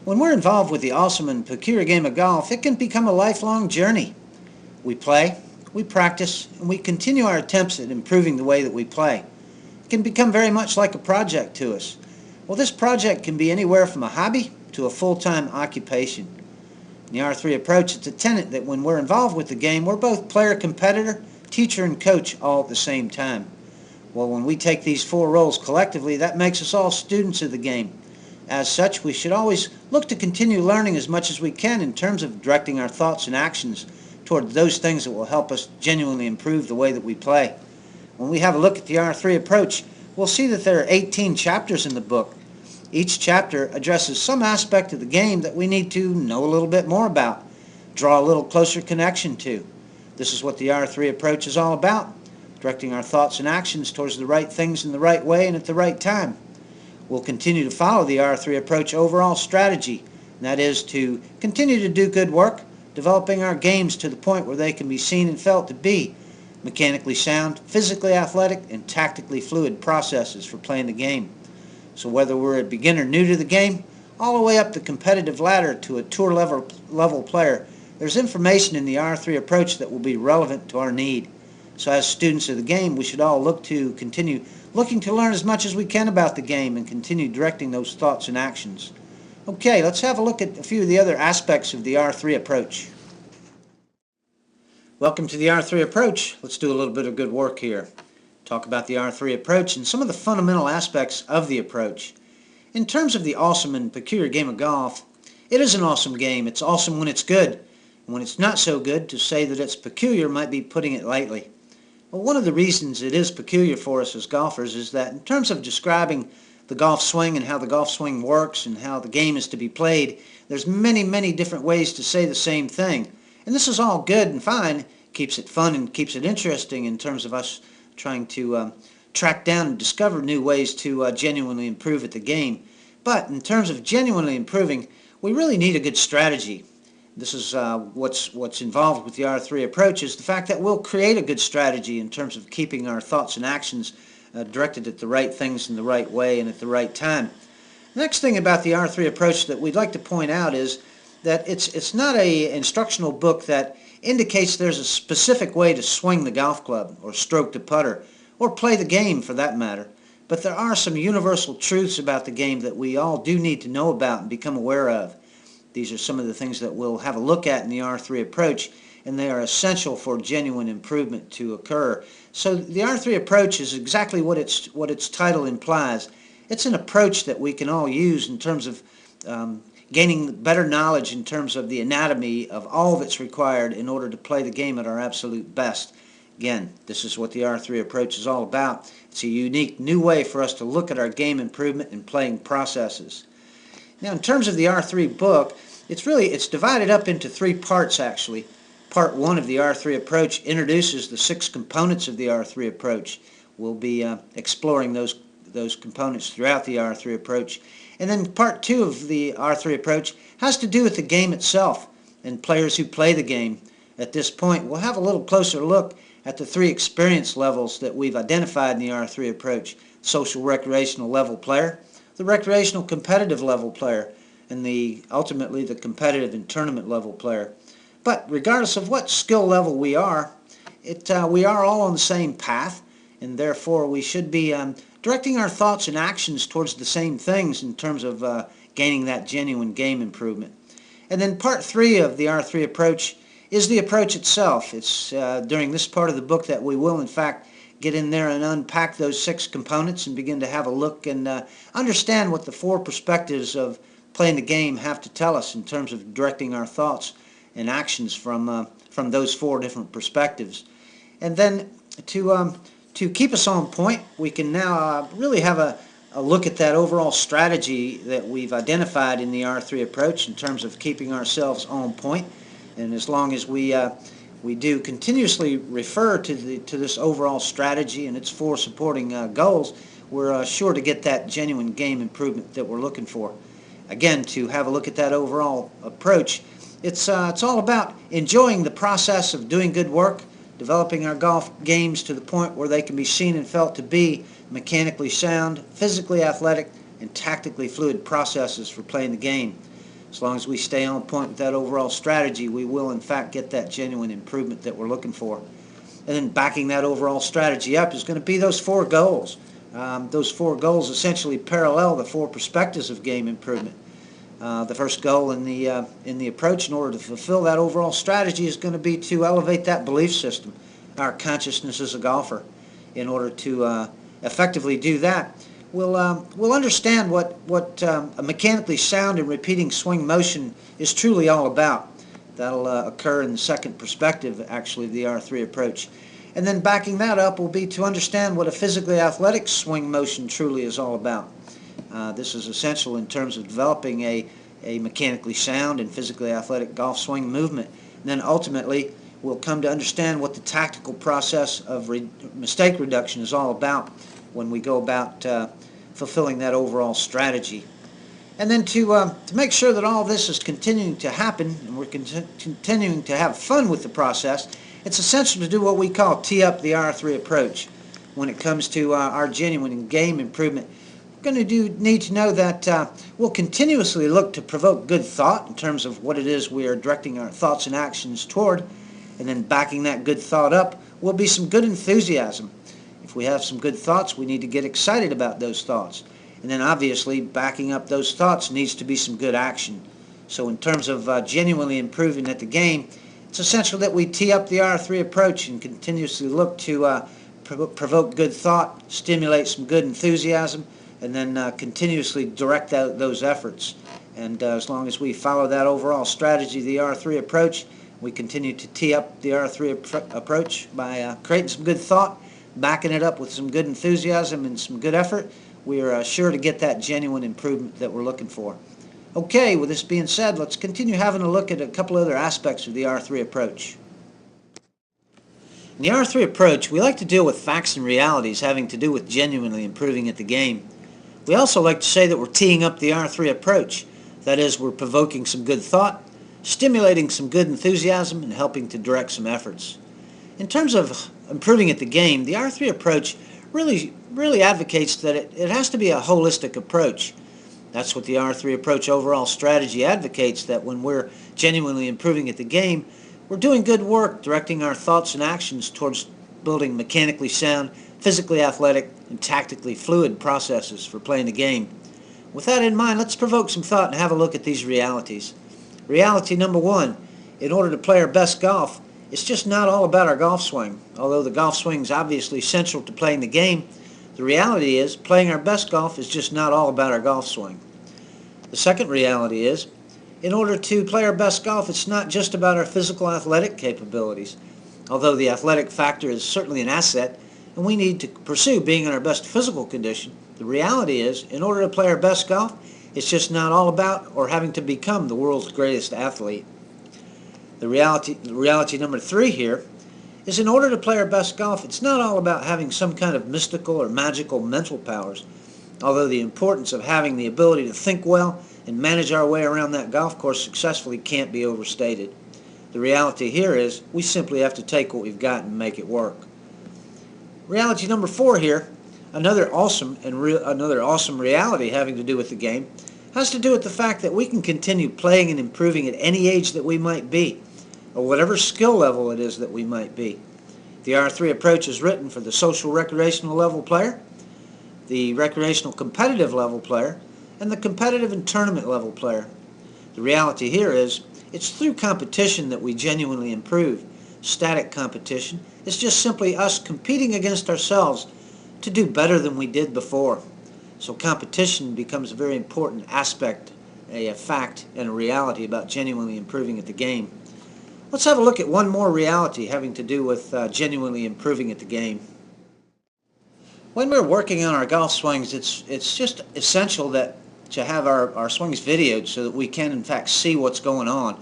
When we're involved with the awesome and peculiar game of golf, it can become a lifelong journey. We play, we practice, and we continue our attempts at improving the way that we play. It can become very much like a project to us. Well, this project can be anywhere from a hobby to a full-time occupation. In the R3 approach, it's a tenet that when we're involved with the game, we're both player, competitor, teacher, and coach all at the same time. Well, when we take these four roles collectively, that makes us all students of the game. As such, we should always look to continue learning as much as we can in terms of directing our thoughts and actions toward those things that will help us genuinely improve the way that we play. When we have a look at the R3 approach, we'll see that there are 18 chapters in the book. Each chapter addresses some aspect of the game that we need to know a little bit more about, draw a little closer connection to. This is what the R3 approach is all about, directing our thoughts and actions towards the right things in the right way and at the right time. We'll continue to follow the R3 approach overall strategy, and that is to continue to do good work, developing our games to the point where they can be seen and felt to be mechanically sound, physically athletic, and tactically fluid processes for playing the game. So whether we're a beginner new to the game, all the way up the competitive ladder to a tour level player, there's information in the R3 approach that will be relevant to our need. So as students of the game, we should all look to continue looking to learn as much as we can about the game and continue directing those thoughts and actions. Okay, let's have a look at a few of the other aspects of the R3 approach. Welcome to the R3 approach. Let's do a little bit of good work here. Talk about the R3 approach and some of the fundamental aspects of the approach. In terms of the awesome and peculiar game of golf, it is an awesome game. It's awesome when it's good. And when it's not so good, to say that it's peculiar might be putting it lightly. Well, one of the reasons it is peculiar for us as golfers is that in terms of describing the golf swing and how the golf swing works and how the game is to be played, there's many different ways to say the same thing. And this is all good and fine, keeps it fun and keeps it interesting in terms of us trying to track down and discover new ways to genuinely improve at the game. But in terms of genuinely improving, we really need a good strategy. This is what's involved with the R3 approach is the fact that we'll create a good strategy in terms of keeping our thoughts and actions directed at the right things in the right way and at the right time. The next thing about the R3 approach that we'd like to point out is that it's not an instructional book that indicates there's a specific way to swing the golf club or stroke the putter or play the game for that matter. But there are some universal truths about the game that we all do need to know about and become aware of. These are some of the things that we'll have a look at in the R3 approach, and they are essential for genuine improvement to occur. So the R3 approach is exactly what its title implies. It's an approach that we can all use in terms of gaining better knowledge in terms of the anatomy of all that's required in order to play the game at our absolute best. Again, this is what the R3 approach is all about. It's a unique new way for us to look at our game improvement and playing processes. Now, in terms of the R3 book, it's divided up into three parts actually. Part 1 of the R3 approach introduces the 6 components of the R3 approach. We'll be exploring those components throughout the R3 approach. And then Part 2 of the R3 approach has to do with the game itself and players who play the game. At this point, we'll have a little closer look at the 3 experience levels that we've identified in the R3 approach: social recreational level player, the recreational competitive level player, and ultimately the competitive and tournament level player. But regardless of what skill level we are, we are all on the same path, and therefore we should be directing our thoughts and actions towards the same things in terms of gaining that genuine game improvement. And then Part 3 of the R3 approach is the approach itself. It's during this part of the book that we will in fact get in there and unpack those 6 components and begin to have a look and understand what the 4 perspectives of playing the game have to tell us in terms of directing our thoughts and actions from those 4 different perspectives. And then to keep us on point, we can now really have a look at that overall strategy that we've identified in the R3 approach in terms of keeping ourselves on point. And as long as we do continuously refer to this overall strategy and its 4 supporting goals, we're sure to get that genuine game improvement that we're looking for. Again, to have a look at that overall approach, it's all about enjoying the process of doing good work, developing our golf games to the point where they can be seen and felt to be mechanically sound, physically athletic, and tactically fluid processes for playing the game. As long as we stay on point with that overall strategy, we will in fact get that genuine improvement that we're looking for. And then backing that overall strategy up is going to be those 4 goals. Those 4 goals essentially parallel the 4 perspectives of game improvement. The first goal in the approach, in order to fulfill that overall strategy, is going to be to elevate that belief system, our consciousness as a golfer. In order to effectively do that, we'll understand what a mechanically sound and repeating swing motion is truly all about. That'll occur in the second perspective, actually, of the R3 approach. And then backing that up will be to understand what a physically athletic swing motion truly is all about. This is essential in terms of developing a mechanically sound and physically athletic golf swing movement. And then ultimately, we'll come to understand what the tactical process of mistake reduction is all about when we go about fulfilling that overall strategy. And then to make sure that all this is continuing to happen and we're continuing to have fun with the process, it's essential to do what we call tee up the R3 approach. When it comes to our genuine game improvement, we're going to need to know that we'll continuously look to provoke good thought in terms of what it is we are directing our thoughts and actions toward. And then backing that good thought up will be some good enthusiasm. If we have some good thoughts, we need to get excited about those thoughts. And then obviously backing up those thoughts needs to be some good action. So in terms of genuinely improving at the game, it's essential that we tee up the R3 approach and continuously look to provoke good thought, stimulate some good enthusiasm, and then continuously direct those efforts. And as long as we follow that overall strategy, the R3 approach, we continue to tee up the R3 approach by creating some good thought, backing it up with some good enthusiasm and some good effort. We are sure to get that genuine improvement that we're looking for. Okay, with this being said, let's continue having a look at a couple other aspects of the R3 approach. In the R3 approach, we like to deal with facts and realities having to do with genuinely improving at the game. We also like to say that we're teeing up the R3 approach. That is, we're provoking some good thought, stimulating some good enthusiasm, and helping to direct some efforts. In terms of improving at the game, the R3 approach really advocates that it has to be a holistic approach. That's what the R3 approach overall strategy advocates, that when we're genuinely improving at the game, we're doing good work directing our thoughts and actions towards building mechanically sound, physically athletic, and tactically fluid processes for playing the game. With that in mind, let's provoke some thought and have a look at these realities. Reality number 1, in order to play our best golf, it's just not all about our golf swing. Although the golf swing is obviously central to playing the game, the reality is playing our best golf is just not all about our golf swing. The second reality is, in order to play our best golf, it's not just about our physical athletic capabilities. Although the athletic factor is certainly an asset, and we need to pursue being in our best physical condition, the reality is, in order to play our best golf, it's just not all about or having to become the world's greatest athlete. The reality number 3 here is, in order to play our best golf, it's not all about having some kind of mystical or magical mental powers, although the importance of having the ability to think well and manage our way around that golf course successfully can't be overstated. The reality here is we simply have to take what we've got and make it work. Reality number 4 here, another awesome reality having to do with the game, has to do with the fact that we can continue playing and improving at any age that we might be, or whatever skill level it is that we might be. The R3 approach is written for the social recreational level player, the recreational competitive level player, and the competitive and tournament level player. The reality here is, it's through competition that we genuinely improve. Static competition is just simply us competing against ourselves to do better than we did before. So competition becomes a very important aspect, a fact, and a reality about genuinely improving at the game. Let's have a look at one more reality having to do with genuinely improving at the game. When we're working on our golf swings, it's just essential to have our swings videoed so that we can in fact see what's going on.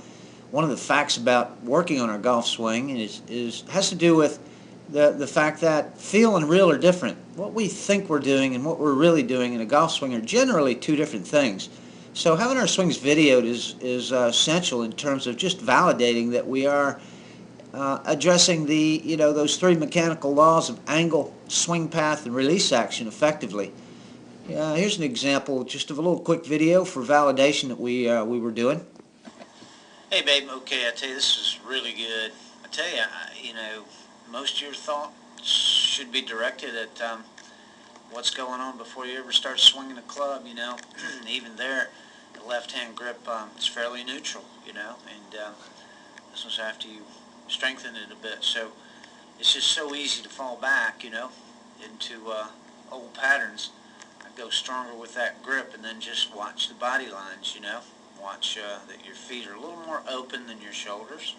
One of the facts about working on our golf swing has to do with the fact that feel and real are different. What we think we're doing and what we're really doing in a golf swing are generally two different things. So having our swings videoed is essential in terms of just validating that we are addressing those 3 mechanical laws of angle, swing path, and release action effectively. Here's an example just of a little quick video for validation that we were doing. Hey babe, okay, I tell you, this is really good. I tell you, most of your thoughts should be directed at what's going on before you ever start swinging a club, Even there, the left-hand grip is fairly neutral, and this one's after you strengthen it a bit. So it's just so easy to fall back, into old patterns. I go stronger with that grip and then just watch the body lines, Watch that your feet are a little more open than your shoulders,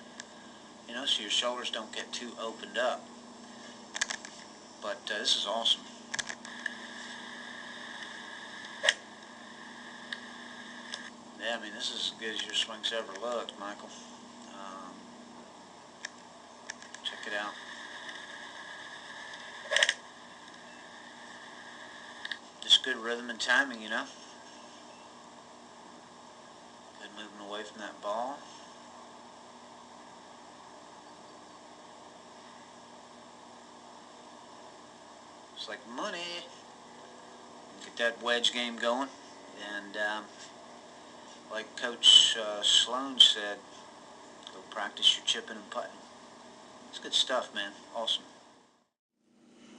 so your shoulders don't get too opened up. But this is awesome. Yeah, I mean, this is as good as your swings ever looked, Michael. Check it out. Just good rhythm and timing, Good moving away from that ball. It's like money. Get that wedge game going. And like Coach Sloan said, go practice your chipping and putting. It's good stuff, man. Awesome.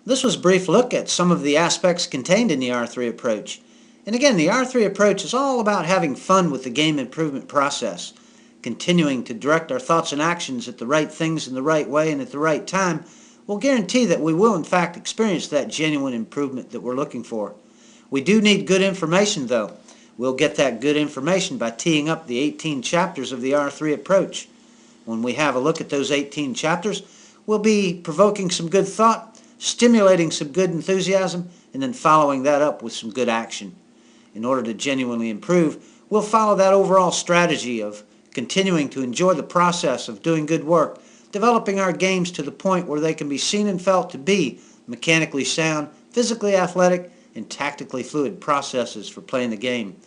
This was a brief look at some of the aspects contained in the R3 approach. And again, the R3 approach is all about having fun with the game improvement process. Continuing to direct our thoughts and actions at the right things in the right way and at the right time will guarantee that we will in fact experience that genuine improvement that we're looking for. We do need good information though. We'll get that good information by teeing up the 18 chapters of the R3 approach. When we have a look at those 18 chapters, we'll be provoking some good thought, stimulating some good enthusiasm, and then following that up with some good action. In order to genuinely improve, we'll follow that overall strategy of continuing to enjoy the process of doing good work, developing our games to the point where they can be seen and felt to be mechanically sound, physically athletic, and tactically fluid processes for playing the game.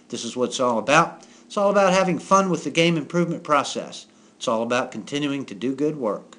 This is what it's all about. It's all about having fun with the game improvement process. It's all about continuing to do good work.